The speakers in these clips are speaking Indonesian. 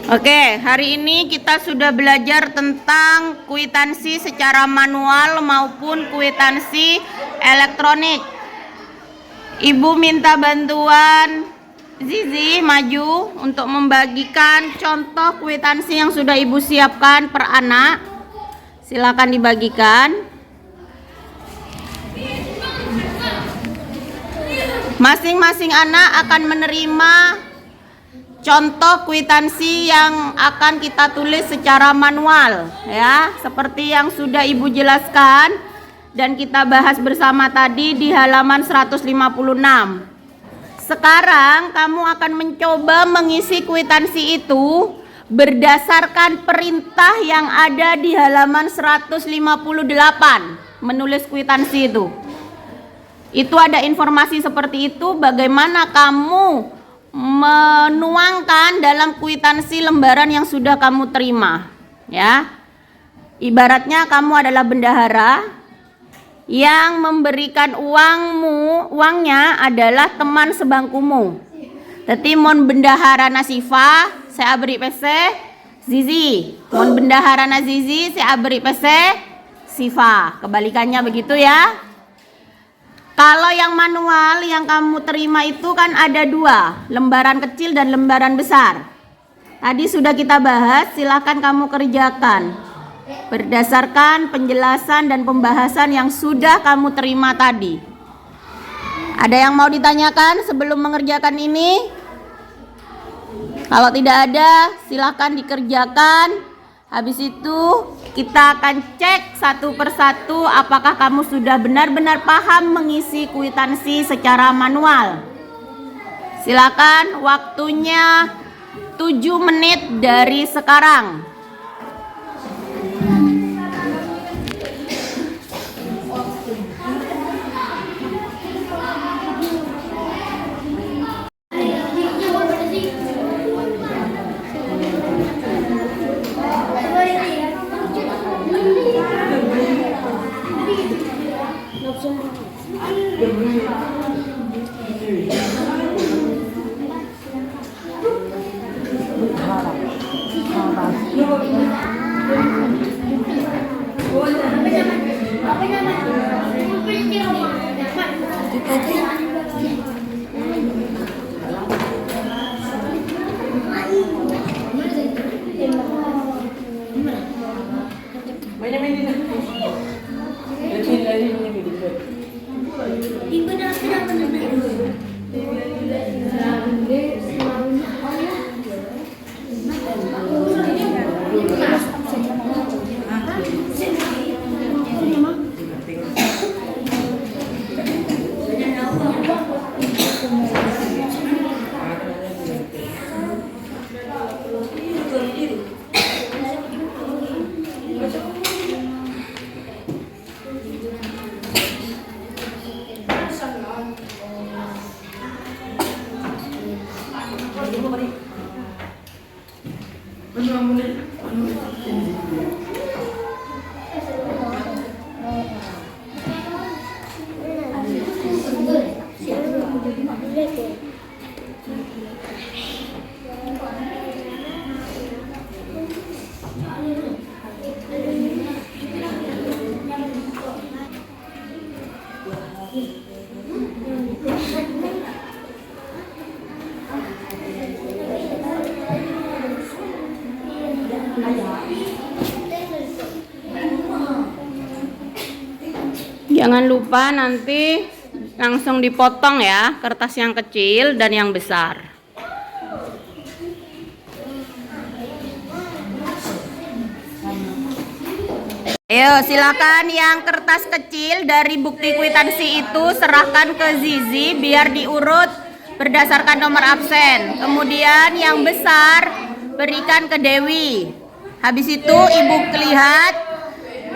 Oke, hari ini kita sudah belajar tentang kwitansi secara manual maupun kwitansi elektronik. Ibu minta bantuan Zizi maju untuk membagikan contoh kwitansi yang sudah Ibu siapkan per anak. Silakan dibagikan. Masing-masing anak akan menerima contoh kwitansi yang akan kita tulis secara manual, ya, seperti yang sudah Ibu jelaskan dan kita bahas bersama tadi di halaman 156. Sekarang kamu akan mencoba mengisi kwitansi itu berdasarkan perintah yang ada di halaman 158, menulis kwitansi itu. Itu ada informasi seperti itu, bagaimana kamu menuangkan dalam kwitansi lembaran yang sudah kamu terima, ya. Ibaratnya kamu adalah bendahara yang memberikan uangnya adalah teman sebangkumu. Jadi mon bendahara na Sifa, saya beri PC Zizi. Mon bendahara na Zizi, saya beri PC Sifa. Kebalikannya begitu ya. Kalau yang manual yang kamu terima itu kan ada dua, lembaran kecil dan lembaran besar. Tadi sudah kita bahas, silakan kamu kerjakan berdasarkan penjelasan dan pembahasan yang sudah kamu terima tadi. Ada yang mau ditanyakan sebelum mengerjakan ini? Kalau tidak ada, silakan dikerjakan. Habis itu kita akan cek satu persatu apakah kamu sudah benar-benar paham mengisi kwitansi secara manual. Silakan, waktunya 7 menit dari sekarang. Jangan lupa nanti langsung dipotong ya, kertas yang kecil dan yang besar. Ayo silakan yang kertas kecil dari bukti kwitansi itu serahkan ke Zizi biar diurut berdasarkan nomor absen. Kemudian yang besar berikan ke Dewi. Habis itu Ibu lihat.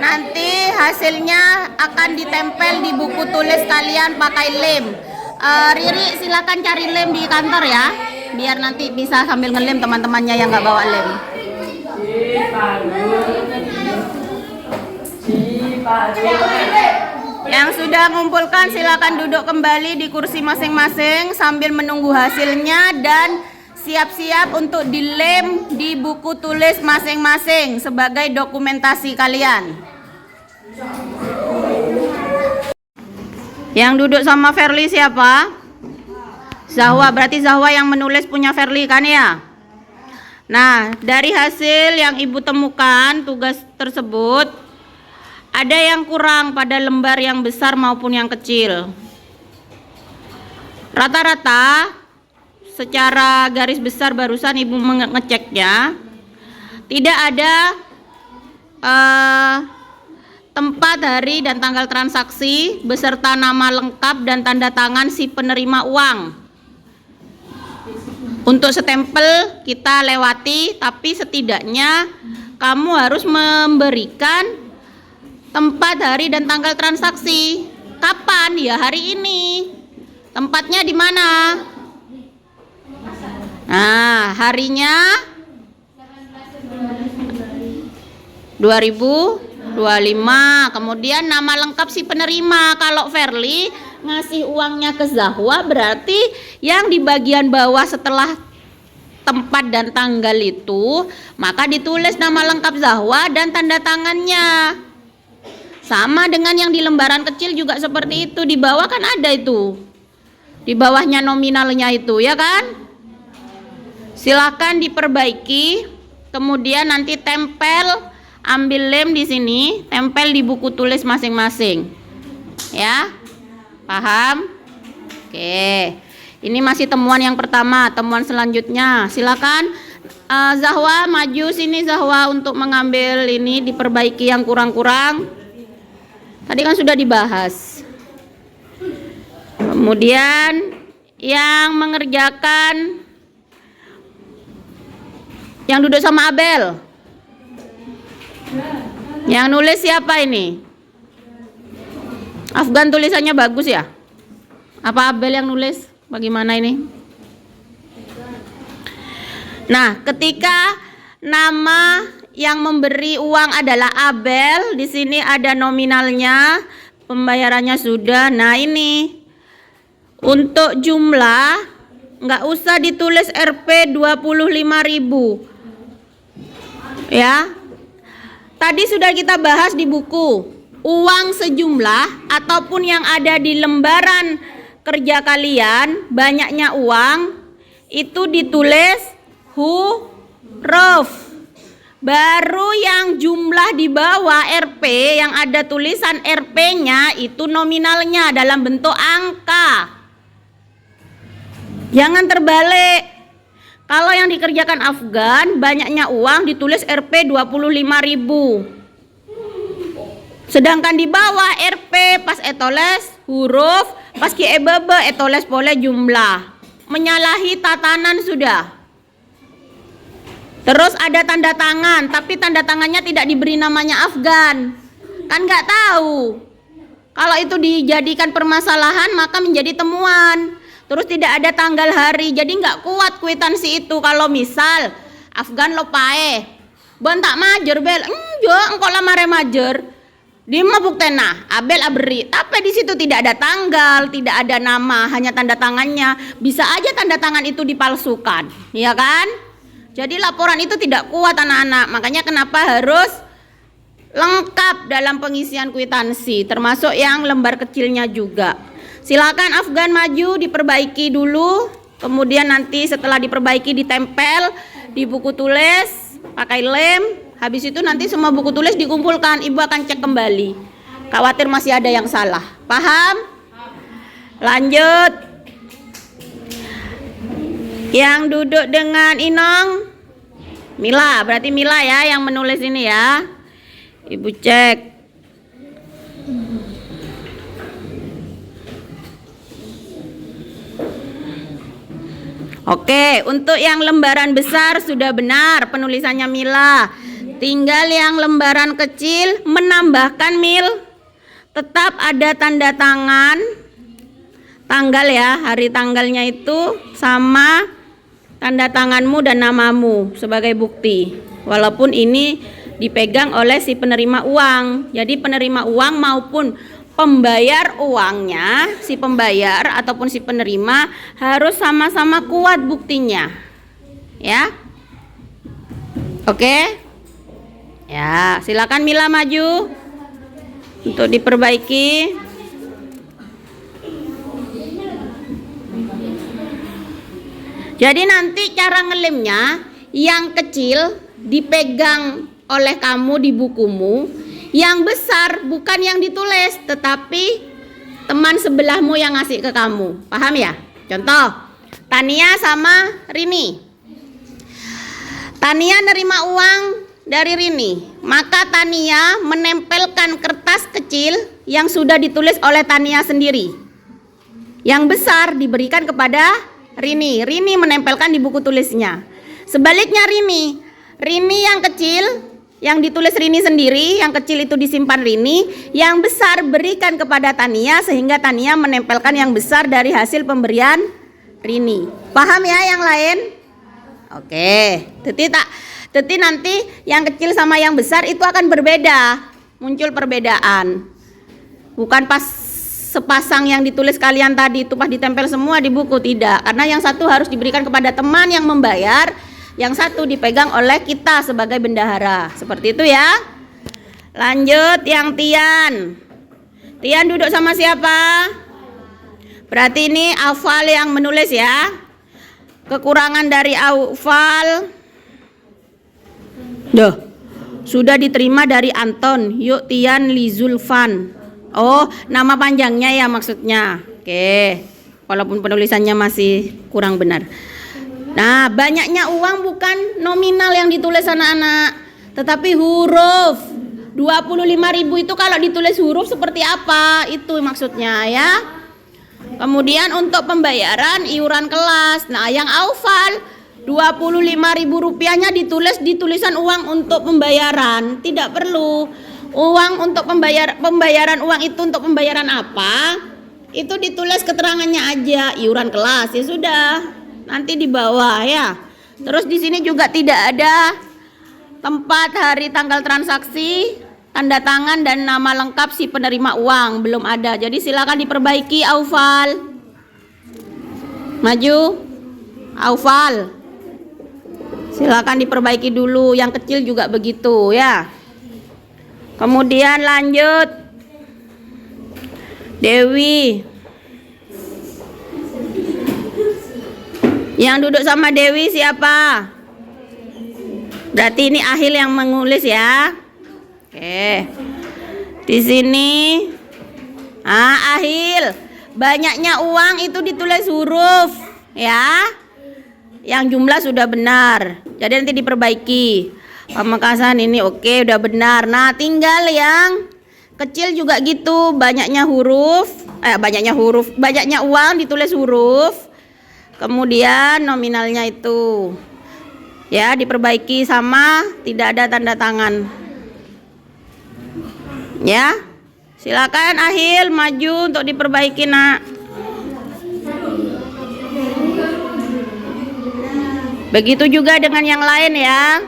Nanti hasilnya akan ditempel di buku tulis kalian pakai lem. Riri silakan cari lem di kantor ya, biar nanti bisa sambil ngelem teman-temannya yang nggak bawa lem. Yang sudah mengumpulkan silakan duduk kembali di kursi masing-masing sambil menunggu hasilnya dan siap-siap untuk dilem di buku tulis masing-masing sebagai dokumentasi kalian. Yang duduk sama Verly siapa? Zahwa, berarti Zahwa yang menulis punya Verly kan ya? Nah, dari hasil yang Ibu temukan tugas tersebut, ada yang kurang pada lembar yang besar maupun yang kecil. Rata-rata secara garis besar barusan Ibu mengeceknya, tidak ada tempat, hari, dan tanggal transaksi beserta nama lengkap dan tanda tangan si penerima uang. Untuk stempel kita lewati, tapi setidaknya kamu harus memberikan tempat, hari, dan tanggal transaksi. Kapan? Ya hari ini. Tempatnya di mana? Nah, harinya 2025. Kemudian nama lengkap si penerima. Kalau Verly ngasih uangnya ke Zahwa, berarti yang di bagian bawah setelah tempat dan tanggal itu, maka ditulis nama lengkap Zahwa dan tanda tangannya. Sama dengan yang di lembaran kecil juga seperti itu. Di bawah kan ada itu, di bawahnya nominalnya itu, ya kan? Silakan diperbaiki, kemudian nanti tempel, ambil lem di sini, tempel di buku tulis masing-masing, ya. Paham? Oke. Ini masih temuan yang pertama. Temuan selanjutnya, silakan Zahwa maju sini, Zahwa, untuk mengambil ini, diperbaiki yang kurang-kurang. Tadi kan sudah dibahas. Kemudian yang mengerjakan, yang duduk sama Abel. Yang nulis siapa ini? Afgan tulisannya bagus ya? Apa Abel yang nulis? Bagaimana ini? Nah, ketika nama yang memberi uang adalah Abel, di sini ada nominalnya, pembayarannya sudah. Nah, ini untuk jumlah nggak usah ditulis Rp 25.000. Ya. Tadi sudah kita bahas di buku. Uang sejumlah ataupun yang ada di lembaran kerja kalian, banyaknya uang itu ditulis huruf. Baru yang jumlah di bawah Rp, yang ada tulisan Rp-nya itu nominalnya dalam bentuk angka. Jangan terbalik. Kalau yang dikerjakan Afgan, banyaknya uang ditulis Rp 25.000. Sedangkan di bawah Rp pas etoles huruf, pas ki ebebe etoles boleh jumlah. Menyalahi tatanan sudah. Terus ada tanda tangan, tapi tanda tangannya tidak diberi namanya Afgan. Kan nggak tahu. Kalau itu dijadikan permasalahan maka menjadi temuan. Terus tidak ada tanggal hari, jadi nggak kuat kwitansi itu. Kalau misal Afgan lo pae, bon tak majer bel, engkau lamare majer. Di buktena Abel aberi, tapi di situ tidak ada tanggal, tidak ada nama, hanya tanda tangannya. Bisa aja tanda tangan itu dipalsukan, ya kan? Jadi laporan itu tidak kuat anak-anak. Makanya kenapa harus lengkap dalam pengisian kwitansi, termasuk yang lembar kecilnya juga. Silakan Afgan maju, diperbaiki dulu, kemudian nanti setelah diperbaiki ditempel di buku tulis pakai lem. Habis itu nanti semua buku tulis dikumpulkan, Ibu akan cek kembali. Khawatir masih ada yang salah. Paham? Lanjut. Yang duduk dengan Inong, Mila, berarti Mila ya yang menulis ini ya. Ibu cek. Oke, untuk yang lembaran besar sudah benar penulisannya Mila. Tinggal yang lembaran kecil menambahkan Mil. Tetap ada tanda tangan, tanggal ya, hari tanggalnya itu sama tanda tanganmu dan namamu sebagai bukti. Walaupun ini dipegang oleh si penerima uang. Jadi penerima uang maupun pembayar uangnya, si pembayar ataupun si penerima harus sama-sama kuat buktinya. Ya. Oke. Ya, silakan Mila maju untuk diperbaiki. Jadi nanti cara ngelemnya yang kecil dipegang oleh kamu di bukumu, yang besar bukan yang ditulis tetapi teman sebelahmu yang ngasih ke kamu. Paham ya? Contoh, Tania sama Rini. Tania nerima uang dari Rini, maka Tania menempelkan kertas kecil yang sudah ditulis oleh Tania sendiri. Yang besar diberikan kepada Rini. Rini menempelkan di buku tulisnya. Sebaliknya Rini yang kecil yang ditulis Rini sendiri, yang kecil itu disimpan Rini, yang besar berikan kepada Tania sehingga Tania menempelkan yang besar dari hasil pemberian Rini. Paham ya yang lain? Oke, jadi nanti yang kecil sama yang besar itu akan berbeda, muncul perbedaan. Bukan pas sepasang yang ditulis kalian tadi itu pas ditempel semua di buku, tidak. Karena yang satu harus diberikan kepada teman yang membayar, yang satu dipegang oleh kita sebagai bendahara. Seperti itu ya. Lanjut yang Tian. Tian duduk sama siapa? Berarti ini Aufal yang menulis ya. Kekurangan dari Aufal sudah diterima dari Anton. Yuk Tian Lizulfan. Oh, nama panjangnya ya maksudnya. Oke. Walaupun penulisannya masih kurang benar. Nah, banyaknya uang bukan nominal yang ditulis anak-anak, tetapi huruf. 25.000 itu kalau ditulis huruf seperti apa? Itu maksudnya ya. Kemudian untuk pembayaran iuran kelas. Nah, yang Aufal 25.000 rupiahnya ditulis di tulisan uang untuk pembayaran. Tidak perlu uang untuk pembayaran uang itu untuk pembayaran apa? Itu ditulis keterangannya aja, iuran kelas ya sudah. Nanti di bawah ya. Terus di sini juga tidak ada tempat, hari, tanggal transaksi, tanda tangan dan nama lengkap si penerima uang belum ada. Jadi silakan diperbaiki Aufal. Maju. Aufal. Silakan diperbaiki dulu, yang kecil juga begitu ya. Kemudian lanjut Dewi. Yang duduk sama Dewi siapa? Berarti ini Ahil yang menulis ya. Oke. Di sini Ahil. Banyaknya uang itu ditulis huruf ya. Yang jumlah sudah benar. Jadi nanti diperbaiki. Pamekasan ini oke, udah benar. Nah, tinggal yang kecil juga gitu, banyaknya uang ditulis huruf. Kemudian nominalnya itu ya diperbaiki sama tidak ada tanda tangan. Ya. Silakan Ahil maju untuk diperbaiki, Nak. Begitu juga dengan yang lain ya.